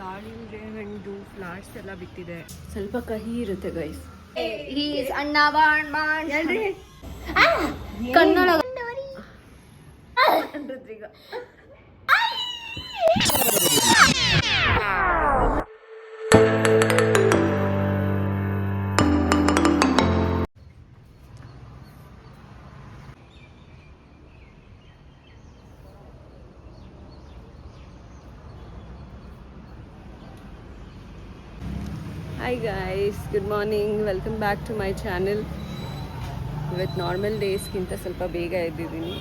ದಾಳಿಂಬೆ ಹಣ್ಣು ಫ್ಲವರ್ಸ್ ಎಲ್ಲ ಬಿಟ್ಟಿದೆ. ಸ್ವಲ್ಪ ಕಹಿ ಇರುತ್ತೆ ಗೈಸ್. ಅಣ್ಣ ಬಾಣ್ ಬಾಣ್ ಕನ್ನಡ ರುದ್ರಿಗ hi guys, good morning, welcome back to my channel. ಇವತ್ತು ನಾರ್ಮಲ್ ಡೇಸ್ಗಿಂತ ಸ್ವಲ್ಪ ಬೇಗ ಎದ್ದಿದ್ದೀನಿ.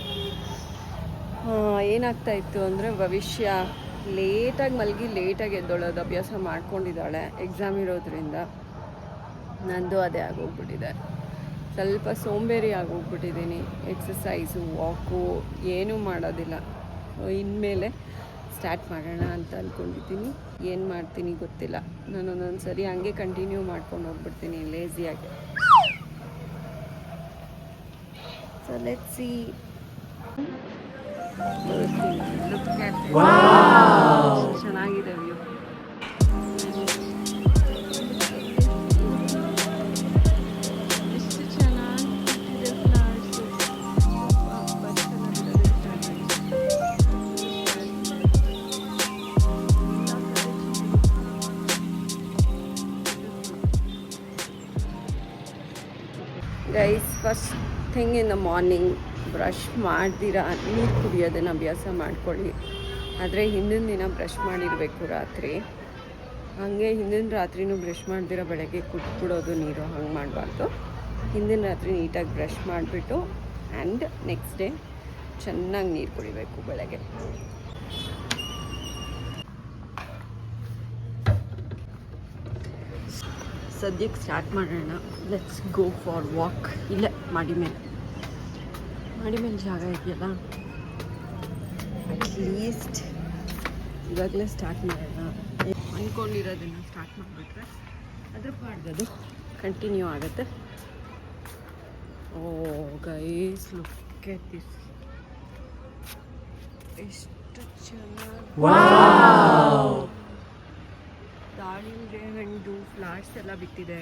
ಏನಾಗ್ತಾ ಇತ್ತು ಅಂದರೆ ಭವಿಷ್ಯ ಲೇಟಾಗಿ ಮಲಗಿ ಲೇಟಾಗಿ ಎದ್ದೊಳೋದು ಅಭ್ಯಾಸ ಮಾಡ್ಕೊಂಡಿದ್ದಾಳೆ. ಎಕ್ಸಾಮ್ ಇರೋದ್ರಿಂದ ನಂದು ಅದೇ ಆಗೋಗ್ಬಿಟ್ಟಿದೆ. ಸ್ವಲ್ಪ ಸೋಂಬೇರಿ ಆಗೋಗ್ಬಿಟ್ಟಿದ್ದೀನಿ. ಎಕ್ಸಸೈಸು ವಾಕು ಏನೂ ಮಾಡೋದಿಲ್ಲ. ಇನ್ಮೇಲೆ ಸ್ಟಾರ್ಟ್ ಮಾಡೋಣ ಅಂತ ಅಂದ್ಕೊಂಡಿದ್ದೀನಿ. ಏನು ಮಾಡ್ತೀನಿ ಗೊತ್ತಿಲ್ಲ. ನಾನು ಒಂದೊಂದು ಸರಿ ಹಂಗೆ ಕಂಟಿನ್ಯೂ ಮಾಡ್ಕೊಂಡು ಹೋಗ್ಬಿಡ್ತೀನಿ ಲೇಸಿಯಾಗಿ. So let's see. ಚೆನ್ನಾಗಿದೆ ವ್ಯೂ. ಎಷ್ಟು ಚೆನ್ನಾಗಿದೆ flowers. Guys, first thing in the morning brush ಮಾಡ್ದಿರ ನೀರು ಕುಡಿಯೋದನ್ನು ಅಭ್ಯಾಸ ಮಾಡ್ಕೊಳ್ಳಿ. ಆದರೆ ಹಿಂದಿನ ದಿನ ಬ್ರಷ್ ಮಾಡಿರಬೇಕು ರಾತ್ರಿ. ಹಾಗೆ ಹಿಂದಿನ ರಾತ್ರಿನೂ ಬ್ರಷ್ ಮಾಡ್ದಿರ ಬೆಳಗ್ಗೆ ಕುಟ್ಬಿಡೋದು ನೀರು. ಹಂಗೆ ಮಾಡಬಾರ್ದು. ಹಿಂದಿನ ರಾತ್ರಿ ನೀಟಾಗಿ ಬ್ರಷ್ ಮಾಡಿಬಿಟ್ಟು ಆ್ಯಂಡ್ ನೆಕ್ಸ್ಟ್ ಡೇ ಚೆನ್ನಾಗಿ ನೀರು ಕುಡಿಬೇಕು ಬೆಳಗ್ಗೆ. ಸದ್ಯಕ್ಕೆ ಸ್ಟಾರ್ಟ್ ಮಾಡೋಣ. Let's go for walk. ಇಲ್ಲೇ ಮಾಡಿ ಮೇಲೆ ಜಾಗ ಇದೆಯಲ್ಲ, ಅಟ್ಲೀಸ್ಟ್ ಇವಾಗಲೇ ಸ್ಟಾರ್ಟ್ ಮಾಡೋಣ. ಅಂದ್ಕೊಂಡಿರೋದನ್ನು ಸ್ಟಾರ್ಟ್ ಮಾಡಿಬಿಟ್ರೆ ಅದ್ರ ಪಾಡ್ಗದು ಕಂಟಿನ್ಯೂ ಆಗುತ್ತೆ. ಓ ಗೈಸ್, ಲುಕ್ ಎಟ್ ದಿಸ್. ಎಷ್ಟು ಚೆನ್ನಾಗಿ ದಾಳಿಂಬೆ ಹಣ್ಣು ಫ್ಲವರ್ಸ್ ಎಲ್ಲ ಬಿಟ್ಟಿದೆ.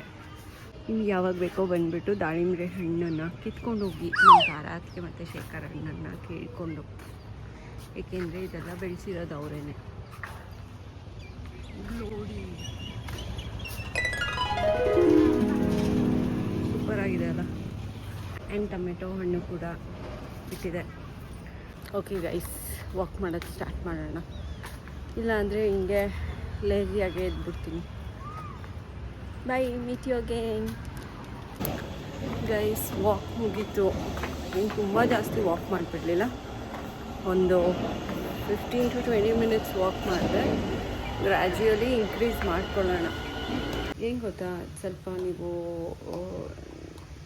ನಿಮ್ಗೆ ಯಾವಾಗ ಬೇಕೋ ಬಂದುಬಿಟ್ಟು ದಾಳಿಂಬೆ ಹಣ್ಣನ್ನು ಕಿತ್ಕೊಂಡು ಹೋಗಿ ನಮ್ಮ ತಾರಾತ್ಗೆ ಮತ್ತು ಶೇಖರ್ ಹಣ್ಣನ್ನು ಕೇಳಿಕೊಂಡು. ಏಕೆಂದರೆ ಇದೆಲ್ಲ ಬೆಳೆಸಿರೋದು ಅವರೇನೆ. ನೋಡಿ, ಸೂಪರಾಗಿದೆ ಅಲ್ಲ. ಆ್ಯಂಡ್ ಟೊಮೆಟೊ ಹಣ್ಣು ಕೂಡ ಬಿಟ್ಟಿದೆ. ಓಕೆ ಗೈಸ್, ವಾಕ್ ಮಾಡೋದು ಸ್ಟಾರ್ಟ್ ಮಾಡೋಣ. ಇಲ್ಲಾಂದರೆ ಹಿಂಗೆ ಲೇಸಿಯಾಗೆ ಎದ್ಬಿಡ್ತೀನಿ. Bye, meet you again. Guys, walk ಮುಗೀತು. ಇನ್ನು ತುಂಬ ಜಾಸ್ತಿ ವಾಕ್ ಮಾಡಿಬಿಡಲಿಲ್ಲ. ಒಂದು 15 to 20 ಮಿನಿಟ್ಸ್ ವಾಕ್ ಮಾಡಿದೆ. ಗ್ರ್ಯಾಜುಯಲಿ ಇನ್ಕ್ರೀಸ್ ಮಾಡ್ಕೊಳ್ಳೋಣ. ಏನು ಗೊತ್ತಾ, ಸ್ವಲ್ಪ ನೀವು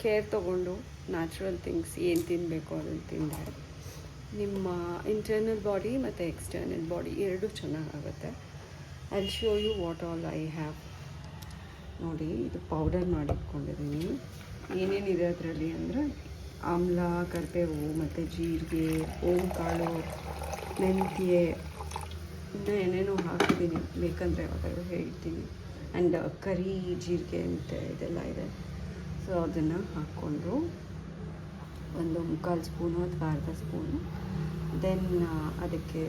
ಕೇರ್ ತೊಗೊಂಡು ನ್ಯಾಚುರಲ್ ಥಿಂಗ್ಸ್ ಏನು ತಿನ್ನಬೇಕು ಅದನ್ನು ತಿಂದರೆ ನಿಮ್ಮ ಇಂಟರ್ನಲ್ ಬಾಡಿ ಮತ್ತು ಎಕ್ಸ್ಟರ್ನಲ್ ಬಾಡಿ ಎರಡೂ ಚೆನ್ನಾಗಾಗುತ್ತೆ. I will show you what all I have. ನೋಡಿ, ಇದು ಪೌಡರ್ ಮಾಡಿಟ್ಕೊಂಡಿದ್ದೀನಿ. ಏನೇನಿದೆ ಅದರಲ್ಲಿ ಅಂದರೆ ಆಮ್ಲ, ಕರಿಬೇವು ಮತ್ತು ಜೀರಿಗೆ, ಓಂಕಾಳು, ಮೆಂತ್ಯೆ, ಇನ್ನೂ ಏನೇನೋ ಹಾಕಿದ್ದೀನಿ. ಬೇಕಂದರೆ ಯಾವಾಗಾದ್ರೂ ಹೇಳ್ತೀನಿ. ಆ್ಯಂಡ್ ಕರಿ ಜೀರಿಗೆ ಅಂತ ಇದೆಲ್ಲ ಇದೆ. ಸೊ ಅದನ್ನು ಹಾಕ್ಕೊಂಡು ಒಂದು 3/4 ಸ್ಪೂನು ಅಥವಾ ಅರ್ಧ ಸ್ಪೂನು, ದೆನ್ ಅದಕ್ಕೆ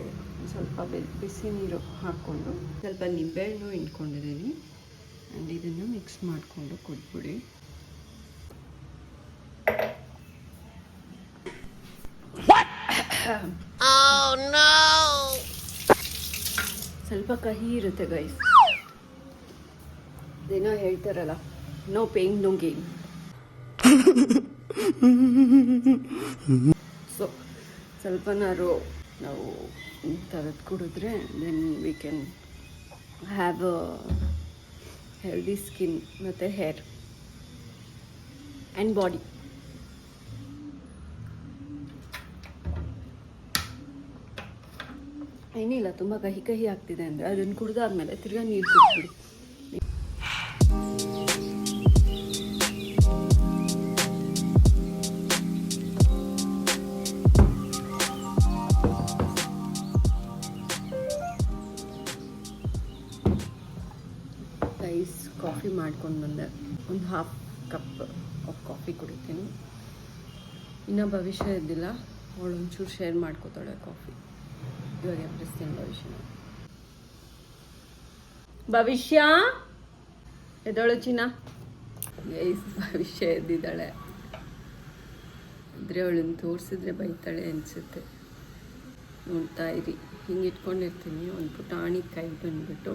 ಸ್ವಲ್ಪ ಬಿಸಿ ನೀರು ಹಾಕ್ಕೊಂಡು ಸ್ವಲ್ಪ ನಿಂಬೆಹಣ್ಣು ಹಿಂಡ್ಕೊಂಡಿದ್ದೀನಿ. ಆ್ಯಂಡ್ ಇದನ್ನು ಮಿಕ್ಸ್ ಮಾಡಿಕೊಂಡು ಕುಡಿದ್ಬಿಡಿ. ಸ್ವಲ್ಪ ಕಹಿ ಇರುತ್ತೆ ಗೈಸ್. ಏನೋ ಹೇಳ್ತಾರಲ್ಲ, no pain no gain. So ಸ್ವಲ್ಪನಾರು ನಾವು ತರದ್ದು ಕುಡಿದ್ರೆ then we can have a healthy skin ಮತ್ತು ಹೇರ್ ಆ್ಯಂಡ್ ಬಾಡಿ. ಏನಿಲ್ಲ, ತುಂಬ ಕಹಿ ಕಹಿ ಆಗ್ತಿದೆ ಅಂದರೆ ಅದನ್ನು ಕುಡಿದಾದ್ಮೇಲೆ ತಿರ್ಗಾ ನೀರು ಕುಡಿದ್ಬಿಡಿ. ಗೈಸ್ ಕಾಫಿ ಮಾಡ್ಕೊಂಡು ಬಂದೆ. ಒಂದು ಹಾಫ್ ಕಪ್ ಆಫ್ ಕಾಫಿ ಕುಡಿತೀನಿ. ಇನ್ನು ಭವಿಷ್ಯ ಇದ್ದಿಲ್ಲ, ಅವಳು ಒಂಚೂರು ಶೇರ್ ಮಾಡ್ಕೋತಾಳೆ ಕಾಫಿ. ಇವಾಗ ಎಬ್ಬಿಸ್ತೀನಿ ಭವಿಷ್ಯ ಎದೊಳು ಚಿನ್ನ. ಗೈಸ್ ಭವಿಷ್ಯ ಎದ್ದಿದ್ದಾಳೆ. ಅಂದರೆ ಅವಳನ್ನು ತೋರಿಸಿದ್ರೆ ಬೈತಾಳೆ ಅನಿಸುತ್ತೆ. ನೋಡ್ತಾ ಇರಿ, ಹಿಂಗೆ ಇಟ್ಕೊಂಡಿರ್ತೀನಿ. ಒಂದು ಪುಟಾಣಿ ಕೈ ಬಂದುಬಿಟ್ಟು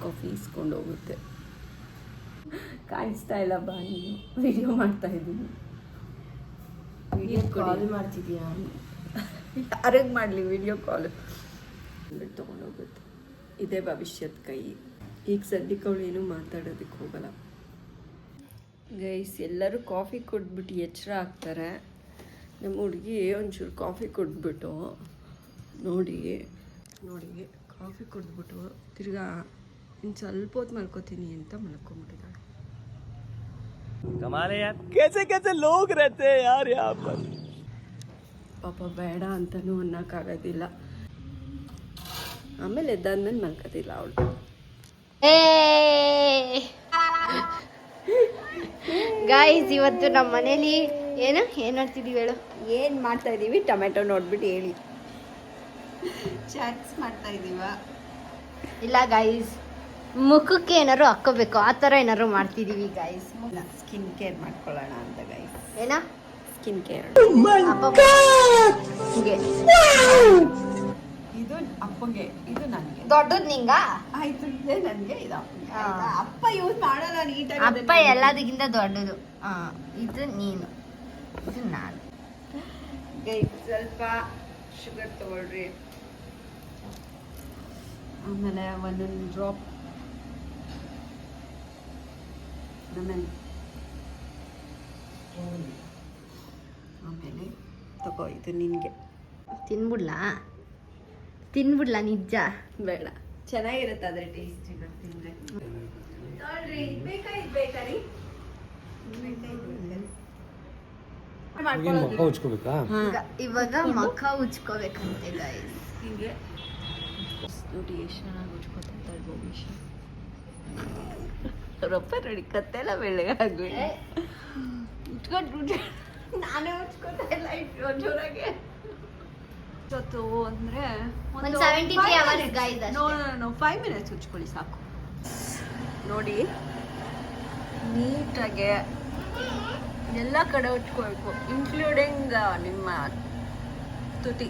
ಕಾಫಿ ಇಸ್ಕೊಂಡು ಹೋಗುತ್ತೆ. ಕಾಣಿಸ್ತಾ ಇಲ್ಲ ಬಾ, ನೀನು ವಿಡಿಯೋ ಮಾಡ್ತಾ ಇದ್ದೀನಿ. ವಿಡಿಯೋ ಕಾಲ್ ಮಾಡ್ತಿದ್ಯಾ? ಯಾರಿಗೆ ಮಾಡಲಿ ವಿಡಿಯೋ ಕಾಲ್ ಬಿಟ್ಟು ತೊಗೊಂಡೋಗುತ್ತೆ. ಇದೇ ಭವಿಷ್ಯದ ಕೈ. ಈಗ ಸದ್ಯಕ್ಕೆ ಅವಳು ಏನೂ ಮಾತಾಡೋದಕ್ಕೆ ಹೋಗಲ್ಲ. ಗೈಸ್ ಎಲ್ಲರೂ ಕಾಫಿ ಕುಡ್ಬಿಟ್ಟು ಎಚ್ಚರ ಆಗ್ತಾರೆ. ನಮ್ಮ ಹುಡುಗಿ ಒಂಚೂರು ಕಾಫಿ ಕುಡ್ಬಿಟ್ಟು ನೋಡಿ ಕಾಫಿ ಕುಡಿದ್ಬಿಟ್ಟು ತಿರ್ಗಾ ಇನ್ನು ಸ್ವಲ್ಪ ಹೊತ್ತು ಮಲ್ಕೋತೀನಿ ಅಂತ ಮಲ್ಕೊಂಬಿಟ್ಟಿದ್ದಾಳೆ. ಪಾಪ ಬೇಡ ಅಂತಲೂ ಅನ್ನೋಕ್ಕಾಗೋದಿಲ್ಲ. ಆಮೇಲೆ ಎದ್ದಾದ್ಮೇಲೆ ಮಲ್ಕೋದಿಲ್ಲ ಅವಳು. ಗೈಸ್ ಇವತ್ತು ನಮ್ಮ ಮನೇಲಿ ಏನು ಮಾಡ್ತಿದೀವಿ ಹೇಳು? ಏನು ಮಾಡ್ತಾ ಇದ್ದೀವಿ? ಟೊಮೆಟೊ ನೋಡ್ಬಿಟ್ಟು ಹೇಳಿ. ಚಾಟ್ಸ್ ಮಾಡ್ತಾ ಇದ್ದೀವ? ಇಲ್ಲ ಗೈಸ್, ಮುಖಕ್ಕೆ ಏನಾರು ಹಾಕೋಬೇಕು, ಆ ಥರ ಏನಾರು ಮಾಡ್ತಿದೀವಿ ಗೈಸ್. ಸ್ಕಿನ್ ಕೇರ್ ಮಾಡ್ಕೊಳ್ಳೋಣ ಅಂತ ಗೈಸ್. ಏನ ಸ್ಕಿನ್ ಕೇರ್? ಇದು ಅಪ್ಪಗೆ, ಇದು ನನಗೆ. ದೊಡ್ಡದು ನಿಂಗ ಆಯ್ತು, ಇದೆ ನನಗೆ, ಇದು ಅಪ್ಪ ಯೂಸ್ ಮಾಡಲ್ಲ ನೀಟಾಗಿ. ಅಪ್ಪ ಎಲ್ಲದಕ್ಕಿಂತ ದೊಡ್ಡದು. ಇದು ನೀನು, ಇದು ನಾನು. ಗೈಸ್ ಸ್ವಲ್ಪ ಶುಗರ್ ತಗೊಳ್ರಿ. ಆಮೇಲೆ ಒಂದೊಂದು ಡ್ರಾಪ್ ಆಮೇಲೆ ತಗೋ, ಇದು ನಿನಗೆ. ತಿನ್ಬಿಡ್ಲಾ ನಿಜ? ಬೇಡ, ಚೆನ್ನಾಗಿರುತ್ತೆ ಅದ್ರ ಟೇಸ್ಟ್ ಇರುತ್ತೆ ತಿಂದರೆ. ನೋಡ್ರಿ, ಬೇಕಾರಿ ಇವಾಗ ಮಖ ಉಚ್ಕೋಬೇಕಂತೆ ಗೈಸ್. ಹಿಂಗೆ ನೋಡಿ ಎಷ್ಟು ಚೆನ್ನಾಗಿ ಉಚ್ಕೋತಾರೆ ಭವಿಷ್ಯ. ರೊಪ್ಪ ನೋಡಿ ಕತ್ತೆಲ್ಲ ಬೆಳ್ಳಗಾಗ್ಲಿ ಉಚ್ಕೊಂಡು ನಾನೇ ಉಚ್ಕೋತಾ ಇಲ್ಲ ಇಟ್ಟು ಜೋರಾಗೆ. ಇವತ್ತು ಅಂದರೆ 73 hours guys ಅಷ್ಟೇ. ನೋ 5 minutes ಉಚ್ಕೊಳ್ಳಿ ಸಾಕು. ನೋಡಿ ನೀಟಾಗೆ ಎಲ್ಲ ಕಡೆ ಉಚ್ಕೊಳ್ಬೇಕು, ಇನ್ಕ್ಲೂಡಿಂಗ್ ನಿಮ್ಮ ತುಟಿ.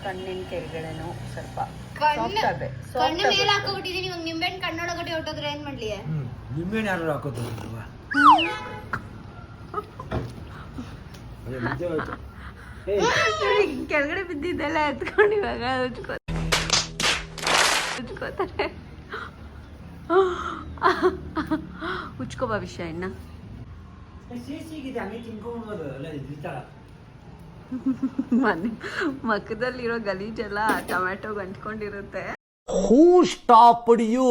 ಕಣ್ಣಿನ ಕೆಳಗಡೆನೂ ಸ್ವಲ್ಪ ಕಣ್ಣು ಮೇಲೆ ಹಾಕೋಬಿಟ್ಟಿದೀನಿ. ಇವಾಗ ನಿಂಬೆಹಣ್ಣು ಕಣ್ಣೊಳಗಡೆ ಹೊಟ್ಟೋದ್ರೆ ಏನ್ ಮಾಡ್ಲಿ? ನಿಂಬೆಹಣ್ಣು ಯಾರು ಹಾಕೋತಾರೆ? ಕೆಳಗಡೆ ಬಿದ್ದಿದ್ದೆಲ್ಲ ಎತ್ಕೊಂಡು ಇವಾಗ ಉಚ್ಕೋತಾರೆ. ಉಚ್ಕೋ ಭವಿಷ್ಯ ಇನ್ನ. ಮಕ್ಕದಲ್ಲಿರೋ ಗಲೀಜೆಲ್ಲ ಟೊಮ್ಯಾಟೊ ಗಂಟ್ಕೊಂಡಿರುತ್ತೆ. Who stopped you?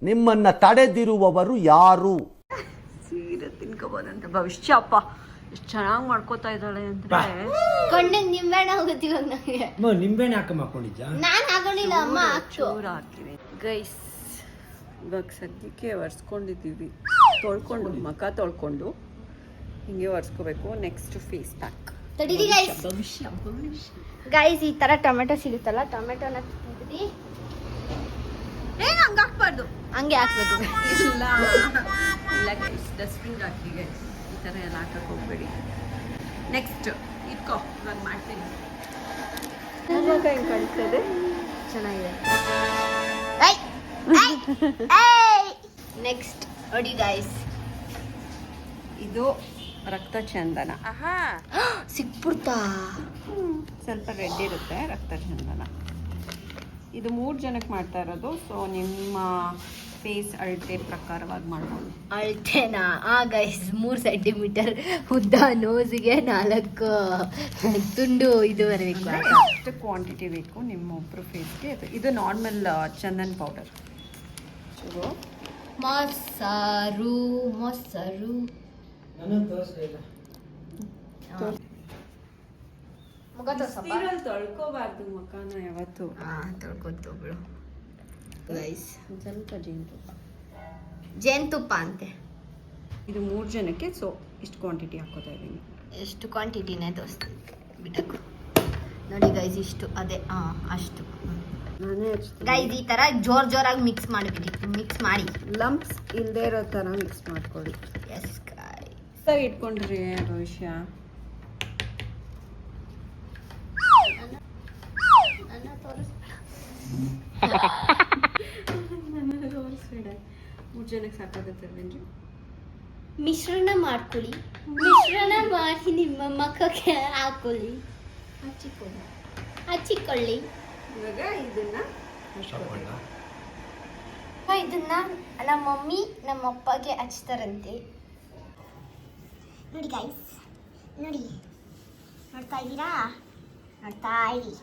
ನಿಮ್ಮನ್ನ ತಡೆದಿರುವವರು ಯಾರು? ಸೀರೆ ತಿನ್ಕೋಬೋದಂತ ಭವಿಷ್ಯ. ಅಪ್ಪ ಎಷ್ಟು ಚೆನ್ನಾಗಿ ಮಾಡ್ಕೋತಾ ಇದ್ದಾಳೆ ಅಂದ್ರೆ. ಕಣ್ಣಿಗೆ ನಿಂಬೆಹಣ್ಣು ಹೋಗುತ್ತೆ ಇವಾಗ ನನಗೆ. ನಿಂಬೆಹಣ್ಣು ಹಾಕ ಮಾಡ್ಕೊಂಡಿದ್ದ? ನಾನು ಹಾಕೊಂಡಿಲ್ಲ, ಅಮ್ಮ ಚೂರು ಹಾಕಿದೆ ಗೈಸ್. ಇವಾಗ ಸದ್ಯಕ್ಕೆ ಒರೆಸ್ಕೊಂಡಿದ್ದೀವಿ. ತೊಳ್ಕೊಂಡು ಮುಖ ತೊಳ್ಕೊಂಡು ಹಿಂಗೆ ಒರೆಸ್ಕೋಬೇಕು. Next face pack. ತಡೀರಿ ಗೈಸ್. ಭವಿಷ್ಯ ಗೈಸ್ ಈ ತರ ಟೊಮೆಟೊ ಸಿಗುತ್ತಲ್ಲ, ಟೊಮೆಟೊನ ತಿಂತೀವಿ. ಏನು ಹಂಗೆ ಹಾಕ್ಬಾರ್ದು, ಹಂಗೆ ಹಾಕ್ಬೇಕು. ಇಲ್ಲ ಇಲ್ಲ ಗೈಸ್, ಡಸ್ಟ್ಬಿನ್ ಹಾಕಿ ಗೈಸ್. ಈ ಥರ ಎಲ್ಲ ಹಾಕಕ್ಕೆ ಹೋಗ್ಬೇಡಿ. ನೆಕ್ಸ್ಟ್ ಇಟ್ಕೋ, ನಾನು ಮಾಡ್ತೀನಿ. ಹೆಂಗೆ ಕಾಣಿಸ್ತದೆ? ಚೆನ್ನಾಗಿದೆ. ನೆಕ್ಸ್ಟ್ ನೋಡಿ ಗೈಸ್, ಇದು ರಕ್ತ ಚಂದನ. ಸಿಕ್ಬಿಡ್ತಾ? ಸ್ವಲ್ಪ ರೆಡ್ ಇರುತ್ತೆ ರಕ್ತ ಚಂದನ. ಇದು 3 ಜನಕ್ಕೆ ಮಾಡ್ತಾ ಇರೋದು. ಸೊ ನಿಮ್ಮ ಫೇಸ್ ಅಳತೆ ಪ್ರಕಾರವಾಗಿ ಮಾಡ್ಬೋದು. ಅಳತೆನಾ? ಗೈಸ್ 3 ಸೆಂಟಿಮೀಟರ್ ಉದ್ದ, ನೋಸಿಗೆ 4 ತುಂಡು ಇದು ಬರಬೇಕು. ಎಷ್ಟು ಕ್ವಾಂಟಿಟಿ ಬೇಕು ನಿಮ್ಮೊಬ್ಬರು ಫೇಸ್ಗೆ. ಇದು ನಾರ್ಮಲ್ ಚಂದನ್ ಪೌಡರ್. ಮೊಸರು ಮುಖ ತೋರ್ಸಪ್ಪ. ನೀರಲ್ಲಿ ತೊಳ್ಕೊಬಾರ್ದು ಮುಖನ ಯಾವತ್ತು. ತೊಳ್ಕೊತು ಬಿಡು ಗೈಸ್. ಸ್ವಲ್ಪ ಜೇನುತುಪ್ಪ. ಜೇನುತುಪ್ಪ ಅಂತೆ. ಇದು 3 ಜನಕ್ಕೆ, ಸೊ ಇಷ್ಟು ಕ್ವಾಂಟಿಟಿ ಹಾಕೋತಾ ಇದ್ದೀನಿ. ಎಷ್ಟು ಕ್ವಾಂಟಿಟಿನೇ ತೋರಿಸ್ತೀನಿ ಬಿಡಕು. ನೋಡಿ ಗೈಸ್ ಇಷ್ಟು ಅದೇ ಅಷ್ಟು. ನಾನೇ ಗೈಸ್ ಈ ಥರ ಜೋರಾಗಿ ಮಿಕ್ಸ್ ಮಾಡಿಬಿಡಿ. ಮಿಕ್ಸ್ ಮಾಡಿ ಲಂಪ್ಸ್ ಇಲ್ಲದೆ ಇರೋ ಥರ ಮಿಕ್ಸ್ ಮಾಡ್ಕೊಳ್ಳಿ. Yes guys. ಸರಿ ಇಟ್ಕೊಂಡ್ರಿ ಭವಿಷ್ಯ. ನನ್ನ ತೋರಿಸ್ಬೇಡ. 3 ಜನಕ್ಕೆ ಸಾಕಾಗತ್ತಲ್ವೇನ್ರಿ? ಮಿಶ್ರಣ ಮಾಡ್ಕೊಳ್ಳಿ. ಮಿಶ್ರಣ ಮಾಡಿ ನಿಮ್ಮ ಮುಖಕ್ಕೆ ಹಾಕೊಳ್ಳಿ. ಹಚ್ಚಿಕೊಳ್ಳಿ. ಇವಾಗ ಇದನ್ನ ಇದನ್ನ ನಮ್ಮ ಮಮ್ಮಿ ನಮ್ಮ ಅಪ್ಪಗೆ ಹಚ್ತಾರಂತೆ. ನೋಡಿ ಗೈಸ್, ನೋಡಿ ನೋಡ್ತಾ ಇದ್ದೀರಾ? ನೋಡ್ತಾ ಇರಿ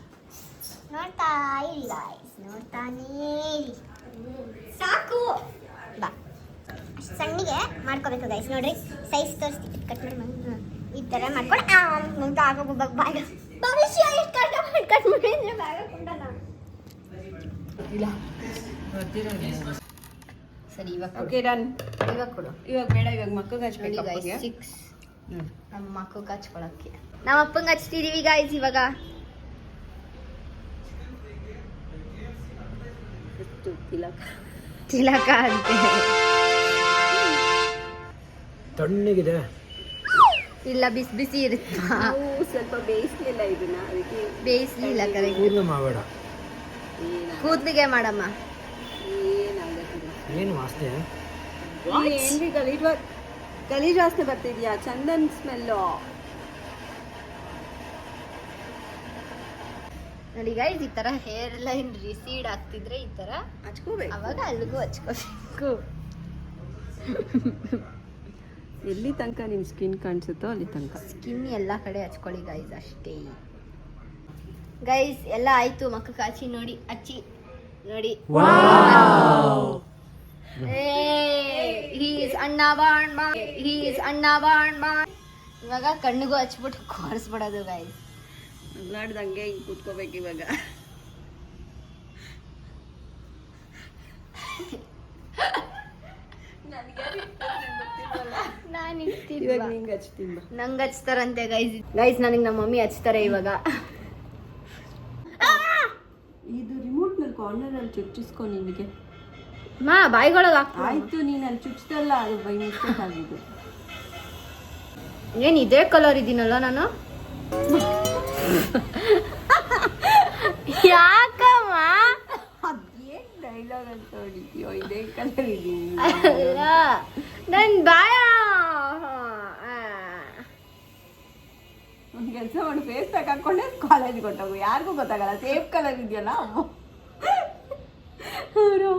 ಗೈಸ್, ನೋಡ್ತಾನೇ ಇರಿ. ಸಾಕು ಬಾ. ಸಣ್ಣಗೆ ಮಾಡ್ಕೋಬೇಕು ಗೈಸ್. ನೋಡ್ರಿ ಸೈಜ್ ತೋರಿಸ್ತೀವಿ. ಕಟ್ ಮಾಡಿ ಈ ಥರ ಮಾಡ್ಕೊಂಡು ಬಾಗ ಭವಿಷ್ಯ ಕಟ್ ಮಾಡಿದ್ರೆ ಬಾಗ ಕೊಂಡಲ್ಲ. ಸರಿ ಇವಾಗ ಓಕೆ ಡನ್. ಇವಾಗ ಕೊಡು. ಇವಾಗ ಬೇಡ, ಇವಾಗ ಮಕ್ಕಳಿಗೆ ನೋಡಿ ಹಚ್ಬೇಕು. ಗೈಸ್ 6 ನಮ್ಮ ಮಕ್ಕಳಿಗೆ ಹಚ್ಕೊಳಕ್ಕೆ ನಮ್ಮ ಅಪ್ಪಂಗೆ ಹಚ್ತಿದೀವಿ ಗೈಸ್. ಇವಾಗ ತಿಲಕ ಅಂತೆ. ತಣ್ಣಗಿದೆ. ಇಲ್ಲ ಬಿಸಿ ಬಿಸಿ ಇರುತ್ತೆ. ನಾವು ಸ್ವಲ್ಪ ಬೇಯಿಸ್ಲಿಲ್ಲ ಇದನ್ನ, ಅದಕ್ಕೆ ಬೇಯಿಸ್ಲಿಲ್ಲ ಕರೆಕ್ಟ್. ಕೂದಲು ಮಾಡಬೇಡ. ಕೂದ್ಲಿಗೆ ಮಾಡಮ್ಮ. ಏನಾಗತ್ತಿಲ್ಲ. ಏನು ವಾಸನೆ? ಏನ್ರಿ ಗಲೀಜ್ ವಾಸನೆ ಬರ್ತಿದ್ಯಾ? ಚಂದನ್ ಸ್ಮೆಲ್ಲು. ನೋಡಿ ಗೈಸ್ ಈ ತರ ಹೇರ್ ಲೈನ್ ರಿಸೀಡ್ ಆಗ್ತಿದ್ರೆ ಈ ತರ ಹಚ್ಕೋಬೇಕು. ಅವಾಗ ಅಲ್ಲಿಗೂ ಹಚ್ಕೋಬೇಕು. ಎಲ್ಲಿ ತನಕ ನಿಮ್ಮ ಸ್ಕಿನ್ ಕಾಣಿಸುತ್ತೋ ಅಲ್ಲಿ ತನಕ. ಸ್ಕಿನ್ ಎಲ್ಲ ಕಡೆ ಹಚ್ಕೊಳ್ಳಿ ಗೈಸ್ ಅಷ್ಟೇ. ಗೈಸ್ ಎಲ್ಲ ಆಯ್ತು. ಮಕ್ಕಕ್ಕೆ ಹಚ್ಚಿ ನೋಡಿ, ಹಚ್ಚಿ ನೋಡಿ. ಇವಾಗ ಕಣ್ಣಿಗೂ ಹಚ್ಬಿಟ್ಟು ಕೋರಿಸ್ಬಿಡೋದು ಗೈಸ್. ಅಲ್ಲಾಡ್ದಂಗೆ ಹಿಂಗೆ ಕೂತ್ಕೋಬೇಕು ಇವಾಗ. ನಾನು ಇವಾಗ ನಿಂಗೆ ಹಚ್ತೀನಿ. ನಂಗೆ ಹಚ್ತಾರಂತೆ ಗೈಸ್. ಗೈಸ್ ನನಗೆ ನಮ್ಮ ಮಮ್ಮಿ ಹಚ್ತಾರೆ ಇವಾಗ. ಇದು ರಿಮೋಟ್ ನಲ್ಲಿ ಕಾರ್ನರ್ ಅಲ್ಲಿ ಚುಚ್ಚಿಸ್ಕೊ ನಿನಗೆ. ಮಾ ಬಾಯಿಗೊಳಗೆ ಆಯ್ತು, ನೀನು ಅಲ್ಲಿ ಚುಚ್ತಲ್ಲ, ಅದು ಬೈ ಮಿಸ್ಟೇಕ್ ಆಗಿದ್ದು. ಏನು ಇದೇ ಕಲರ್ ಇದೀನಲ್ಲ ನಾನು? ಯಾಕಮ್ಮ ಅದೇನು ಡೈಲಾಗ್ ಅಂತ ಹೊಡಿತೀಯೋ? ಇದೇ ಕಲರ್ ಇದೀನಿ. ನನ್ ಬಾಯ ಒಂದು ಕೆಲಸ ಮಾಡಿ, ಫೇಸ್ ಪ್ಯಾಕ್ ಹಾಕೊಂಡೆ ಕಾಲೇಜ್ಗೆ ಹೊಟ್ಟೋಗು. ಯಾರಿಗೂ ಗೊತ್ತಾಗಲ್ಲ ಸೇಫ್ ಕಲರ್ ಇದೆಯಲ್ಲ. ಅವರು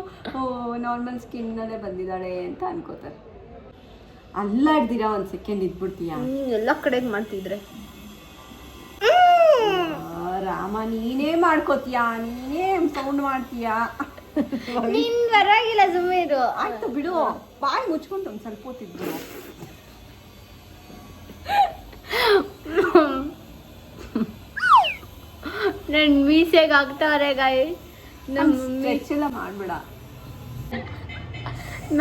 ನಾರ್ಮಲ್ ಸ್ಕಿನ್ನಲ್ಲೇ ಬಂದಿದ್ದಾಳೆ ಅಂತ ಅನ್ಕೋತಾರೆ. ಅಲ್ಲಾಡ್ದಿರಾ ಒಂದು ಸೆಕೆಂಡ್ ಇದ್ಬಿಡ್ತೀಯಾ? ಎಲ್ಲ ಕಡೆಗೆ ಮಾಡ್ತಿದ್ರೆ ರಾಮ, ನೀನೇ ಮಾಡ್ಕೋತೀಯಾ? ನೀನೇ ಸೌಂಡ್ ಮಾಡ್ತೀಯಾ? ನಿನ್ ಬರಾಗಿಲ್ಲ, ಸುಮ್ಮನೆ ಇರು. ಆಯ್ತು ಬಿಡು, ಬಾಯಿ ಮುಚ್ಕೊಂಡು ಒಂದು ಸ್ವಲ್ಪ ಹೊತ್ತಿದ್ರು. ನನ್ ಮೀಸೆಗೆ ಆಗ್ತಾವ್ರೆ ಗಾಯ. ಸ್ಟ್ರೆಚ್ ಎಲ್ಲ ಮಾಡ್ಬೇಡ.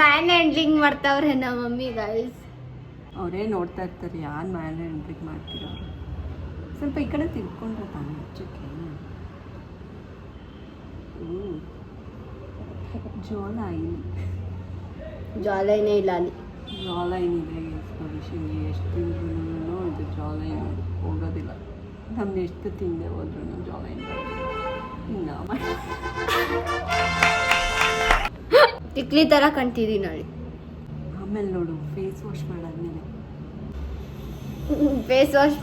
ಮ್ಯಾನ್ ಹ್ಯಾಂಡ್ಲಿಂಗ್ ಮಾಡ್ತಾವ್ರೆ ನಮ್ಮ ಮಮ್ಮಿ ಗೈಸ್. ಅವರೇ ನೋಡ್ತಾ ಇರ್ತಾರೆ, ಯಾರು ಮ್ಯಾನ್ ಹ್ಯಾಂಡ್ಲಿಂಗ್ ಮಾಡ್ತೀರ. ಸ್ವಲ್ಪ ಈ ಕಡೆ ತಿಳ್ಕೊಂಡ್ರೆ ತಾನೇ ಹೆಚ್ಚಕ್ಕೆ. ಜಾಲೈನೇ ಇಲ್ಲ ಅಲ್ಲಿ. ಜಾಲೈನ್ ಇದೆ ಭವಿಷ್ಯಗೆ. ಎಷ್ಟು ತಿಂದ್ರೂ ಇದು ಜಾಲೈನ್ ಹೋಗೋದಿಲ್ಲ. ನಮ್ದು ಎಷ್ಟು ತಿಂದೆ ಹೋದ್ರೂ ಜಾಲೈನ್ ತಿಕ್ಲಿ ತರ ಕಾಣ್ತಿದೀನಿ ನೋಡಿ. ಆಮೇಲೆ ನೋಡು, ಫೇಸ್ ವಾಶ್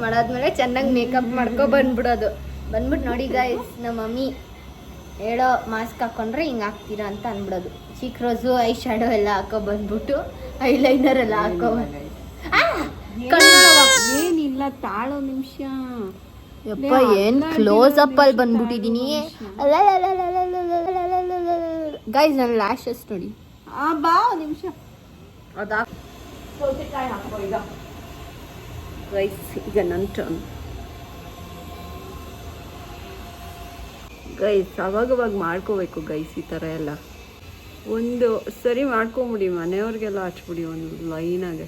ಮಾಡಾದ್ಮೇಲೆ ಚೆನ್ನಾಗಿ ಮೇಕಪ್ ಮಾಡ್ಕೊ ಬಂದ್ಬಿಟ್ಟು ನೋಡಿ ಗೈಸ್, ನಮ್ಮ ಮಮ್ಮಿ ಹೇಳೋ ಮಾಸ್ಕ್ ಹಾಕೊಂಡ್ರೆ ಹಿಂಗೆ ಹಾಕ್ತೀರಾ ಅಂತ ಅನ್ಬಿಡೋದು. ಚಿಕ್ ರೋಸು ಐ ಶ್ಯಾಡೋ ಎಲ್ಲ ಹಾಕೋ ಬಂದ್ಬಿಟ್ಟು ಐಲೈನರ್ ಎಲ್ಲ ಹಾಕೋ ಏನಿಲ್ಲ, ತಾಳೋ ನಿಮಿಷ. ಯಪ್ಪ ಏನ್ ಕ್ಲೋಸ್ ಅಪ್ ಅಲ್ಲಿ ಬಂದ್ಬಿಟ್ಟಿದೀನಿ ಗೈಸ್. ನನ್ನ ಲ್ಯಾಶಸ್ ನೋಡಿ. ಬಾ ನಿಮಿಷ. ಅದಾ ರೈಸ್ ಈಗ ನನ್ನ ಟರ್ನ್. ಗೈಸ್ ಅವಾಗವಾಗ ಮಾಡ್ಕೋಬೇಕು ಗೈಸ್ ಈ ಥರ ಎಲ್ಲ. ಒಂದು ಸರಿ ಮಾಡ್ಕೊಂಬಿಡಿ, ಮನೆಯವ್ರಿಗೆಲ್ಲ ಹಚ್ಬಿಡಿ ಒಂದು ಲೈನಾಗೆ.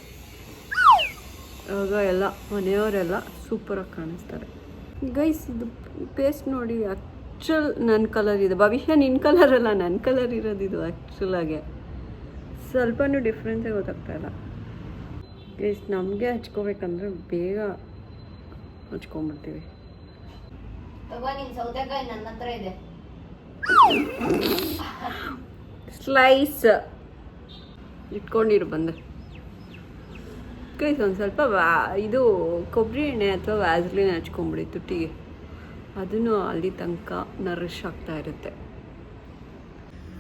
ಆಗ ಎಲ್ಲ ಮನೆಯವರೆಲ್ಲ ಸೂಪರಾಗಿ ಕಾಣಿಸ್ತಾರೆ. ಗೈಸ್ ಇದು ಪೇಸ್ಟ್ ನೋಡಿ, ಆ್ಯಕ್ಚುಲ್ ನನ್ನ ಕಲರ್ ಇದೆ. ಭವಿಷ್ಯ ನಿನ್ನ ಕಲರ್ ಅಲ್ಲ, ನನ್ನ ಕಲರ್ ಇರೋದು ಇದು ಆ್ಯಕ್ಚುಲಾಗೆ. ಸ್ವಲ್ಪನೂ ಡಿಫ್ರೆನ್ಸೇ ಗೊತ್ತಾಗ್ತಾ ಇಲ್ಲ ಗೈಸ್. ನಮಗೆ ಹಚ್ಕೋಬೇಕಂದ್ರೆ ಬೇಗ ಹಚ್ಕೊಂಡ್ಬಿಡ್ತೀವಿ. ಸೌತೆಕಾಯಿ ನನ್ನ ಹತ್ರ ಇದೆ. ಸ್ಲೈಸ್ ಇಟ್ಕೊಂಡಿರು ಬಂದೆ ಗೈಸ್. ಒಂದು ಸ್ವಲ್ಪ ಇದು ಕೊಬ್ಬರಿ ಎಣ್ಣೆ ಅಥವಾ ವ್ಯಾಸ್ಲಿನ್ ಹಚ್ಕೊಂಬಿಡಿ ತುಟಿಗೆ, ಅದನ್ನು ಅಲ್ಲಿ ತನಕ ನರಿಶ್ ಆಗ್ತಾ ಇರುತ್ತೆ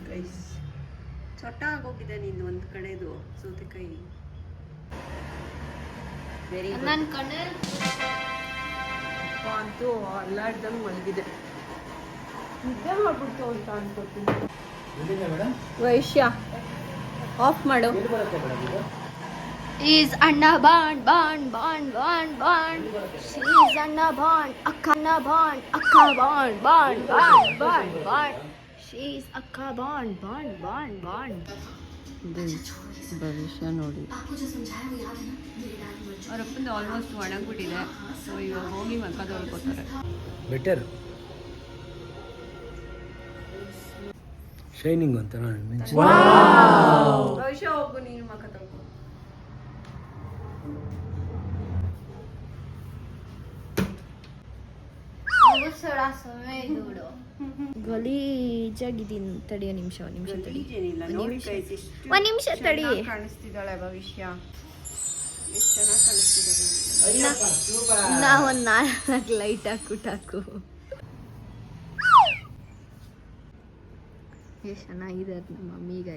ಗೈಸ್. ಚೊಟ್ಟ ಆಗೋಗಿದೆ ನಿಂದು ಒಂದು ಕಡೆದು ಸೌತೆಕಾಯಿ. ವೆರಿ ನನ್ನ ಕಣ್ಣಲ್ಲಿ ಅಂತೂ ಅಲ್ಲಾಡ್ದಂಗೆ ಮಲಗಿದೆ. ನಿದ್ದೆ ಮಾಡ್ಬಿಡ್ತು ಅಂತ ಅನ್ಕೋತೀನಿ. ವೈಶ್ಯ ಆಫ್ ಮಾಡು. Is Anna Bond, Bond, Bond, Bond, Bond. She's Anna Bond, Akka Bond, Akka Bond, Bond, Bond, Bond, Bond. She's Akka Bond, Bond, Bond, Bond. ಭವಿಷ್ಯ ನೋಡಿ, ಅವರಪ್ಪಂದು ಆಲ್ಮೋಸ್ಟ್ ಒಣಗ್ಬಿಟ್ಟಿದೆ. ಸೊ ಇವಾಗ ಹೋಗಿ ಮಕ್ಕ ತೊಳ್ಕೊತಾರೆ. ಬೆಟರ್ ಶೈನಿಂಗ್ ಅಂತ ಭವಿಷ್ಯ ಹೋಗು ನೀನು ಮಕ್ಕ ತೊಳ್ಕೊ. ಗಲೀಜಾಗಿದ್ದೀನಿ. ತಡಿಯೋ ನಿಮಿಷ ತಡಿ. ಏನಿಲ್ಲ ನೋಡಿ ಗೈಸ್, ಒಂದ್ ನಿಮಿಷ ತಡಿ. ಕಾಣಿಸ್ತಿದ್ದಾಳೆ ಭವಿಷ್ಯ, ಎಷ್ಟು ಚೆನ್ನಾಗಿ ಕಾಣಿಸ್ತಿದ್ದಾಳೆ. ನಾ ಒಂದ್ 4 ಲೈಟ್ ಹಾಕು. ಎಷ್ಟು ಚೆನ್ನಾಗಿದೆ ನಮ್ಮ ಮಮ್ಮಿಗೆ.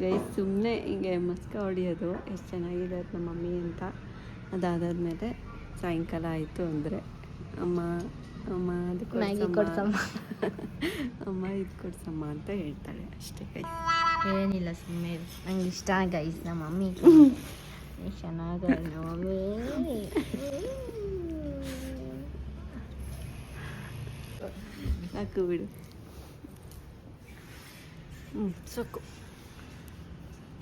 ಗೈಸ್ ಸುಮ್ಮನೆ ಹಿಂಗೆ ಮಸ್ಕ ಹೊಡಿಯೋದು ಎಷ್ಟು ಚೆನ್ನಾಗಿದೆ ಅದು ನಮ್ಮ ಮಮ್ಮಿ ಅಂತ. ಅದಾದಾದ್ಮೇಲೆ ಸಾಯಂಕಾಲ ಆಯಿತು ಅಂದರೆ ಅಮ್ಮ ಅದು ಮ್ಯಾಗಿ ಕೊಡ್ಸಮ್ಮ, ಅಮ್ಮ ಇದು ಕೊಡ್ಸಮ್ಮ ಅಂತ ಹೇಳ್ತಾಳೆ ಅಷ್ಟೇ ಗೈಸ್. ಏನಿಲ್ಲ ಸುಮ್ಮನೆ ನಂಗೆ ಇಷ್ಟ ಗೈಸ್ ನಮ್ಮ ಮಮ್ಮಿ. ಚೆನ್ನಾಗಿ ಸಾಕು ಬಿಡು. ಸಾಕು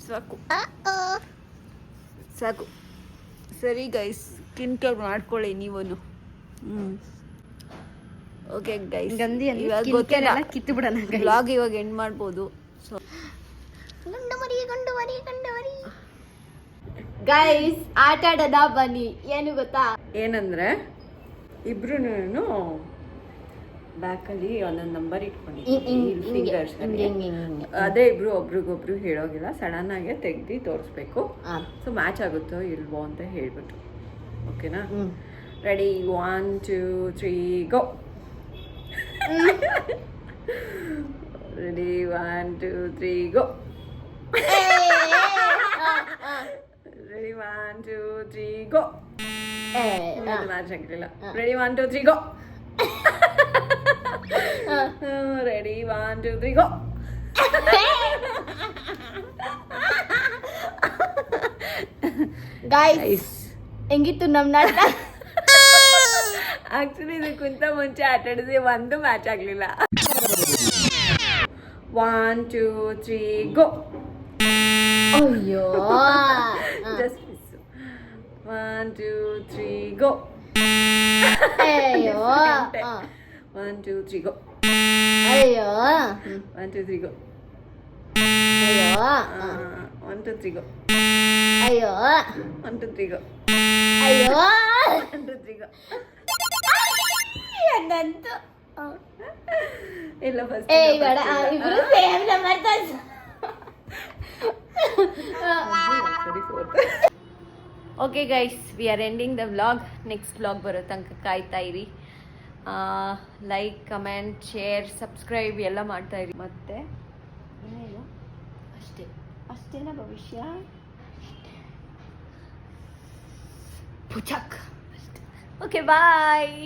ಸಾಕು ಸಾಕು. ಸರಿ ಗೈಸ್, ಸ್ಕಿನ್ ಕೇರ್ ಮಾಡ್ಕೊಳ್ಳಿ ನೀವೂ. ಓಕೆ ಗೈಸ್, ಗಂಧಿ ಇವಾಗ ಗೊತ್ತಿಲ್ಲ, ಕಿತ್ತು ಬಿಡೋಣ ಬ್ಲಾಗ್ ಇವಾಗ ಎಂಡ್ ಮಾಡ್ಬೋದು. ಸೊ ಗಂಡು ಮರಿ ಗೈಸ್, ಆಟ ಆಡೋದ ಬನ್ನಿ. ಏನು ಗೊತ್ತಾ, ಏನಂದ್ರೆ ಇಬ್ರು ಬ್ಯಾಕಲ್ಲಿ ಒಂದೊಂದು ನಂಬರ್ ಇಟ್ಕೊಂಡಿದ್ದೀವಿ. ಅದೇ ಇಬ್ರು ಒಬ್ರಿಗೊಬ್ರು ಹೇಳೋಗಿಲ್ಲ, ಸಡನ್ ಆಗಿ ತೆಗ್ದು ತೋರಿಸ್ಬೇಕು. ಸೊ ಮ್ಯಾಚ್ ಆಗುತ್ತೋ ಇಲ್ವೋ ಅಂತ ಹೇಳ್ಬಿಟ್ಟು. ಓಕೆನಾ? ರೆಡಿ, 1 2 3 ಗೋ. ರೆಡಿ 1 2 3 ಗೋ. ರೆಡಿ 1 2 3 ಗೋ. ಮ್ಯಾಚ್ ಆಗಲಿಲ್ಲ. ರೆಡಿ 1 2 3 ಗೋ. ರೆಡಿ 1 2 3 ಗೋ. ಗೈಸ್ ಹೆಂಗಿತ್ತು ನಮ್ಮ ನಾಟಕ? ಆಕ್ಚುಲಿ ಇದಕ್ಕಿಂತ ಮುಂಚೆ ಆಟ ಆಡಿದ್ವಿ, ಒಂದು ಮ್ಯಾಚ್ ಆಗಲಿಲ್ಲ. 1 2 3 ಗೋ. ಅಯ್ಯೋ, ಜಸ್ಟ್ ಮಿಸ್. 1 2 3 ಗೋ. ಅಯ್ಯೋ 1 2 3 ಗೋ. ಅಯ್ಯೋ 1 2 3 ಗೋ. ಅಯ್ಯೋ 1 2 3 ಗೋ. ಅಯ್ಯೋ 1 2 3 ಗೋ. ಅಯ್ಯೋ 1 2 3 ಗೋ. ಅದಂತೂ ಇಲ್ಲ ಫಸ್ಟ್ ಬೇಡ, ಇಬ್ರು ಸೇಮ್ ನಂಬರ್ ತೋರ್ಸು. Okay guys, we are ending the vlog. Next vlog ಬರೋ ತನಕ ಕಾಯ್ತಾ ಇರಿ. ಲೈಕ್, ಕಮೆಂಟ್, ಶೇರ್, ಸಬ್ಸ್ಕ್ರೈಬ್ ಎಲ್ಲ ಮಾಡ್ತಾ ಇರಿ. ಮತ್ತೆ ಏನಿಲ್ಲ, ಅಷ್ಟೇನಾ ಭವಿಷ್ಯ? ಪುಚಕ್. ಓಕೆ ಬಾಯ್.